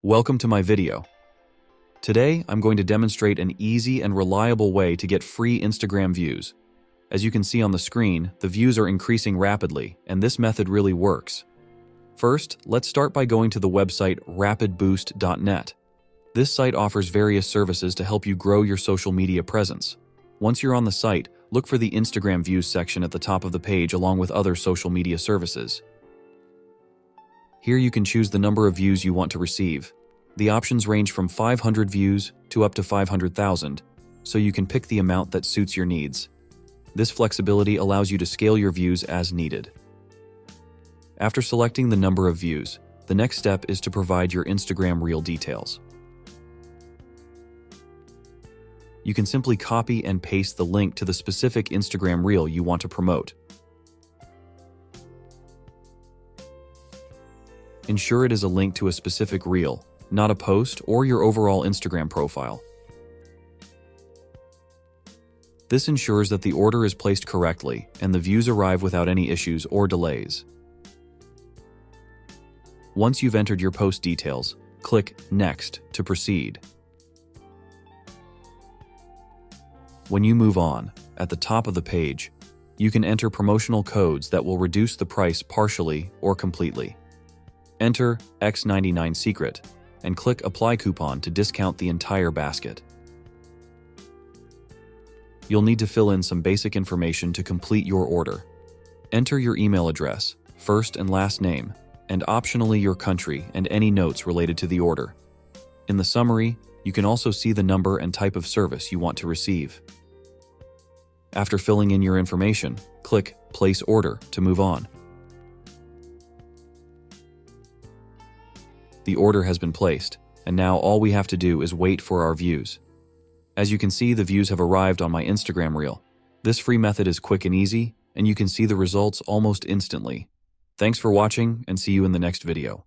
Welcome to my video. Today, I'm going to demonstrate an easy and reliable way to get free Instagram views. As you can see on the screen, the views are increasing rapidly, and this method really works. First, let's start by going to the website rapidboost.net. This site offers various services to help you grow your social media presence. Once you're on the site, look for the Instagram views section at the top of the page along with other social media services. Here you can choose the number of views you want to receive. The options range from 500 views to up to 500,000, so you can pick the amount that suits your needs. This flexibility allows you to scale your views as needed. After selecting the number of views, the next step is to provide your Instagram Reel details. You can simply copy and paste the link to the specific Instagram Reel you want to promote. Ensure it is a link to a specific reel, not a post or your overall Instagram profile. This ensures that the order is placed correctly and the views arrive without any issues or delays. Once you've entered your post details, click Next to proceed. When you move on, at the top of the page, you can enter promotional codes that will reduce the price partially or completely. Enter X99 Secret and click Apply Coupon to discount the entire basket. You'll need to fill in some basic information to complete your order. Enter your email address, first and last name, and optionally your country and any notes related to the order. In the summary, you can also see the number and type of service you want to receive. After filling in your information, click Place Order to move on. The order has been placed, and now all we have to do is wait for our views. As you can see, the views have arrived on my Instagram Reel. This free method is quick and easy, and you can see the results almost instantly. Thanks for watching, and see you in the next video.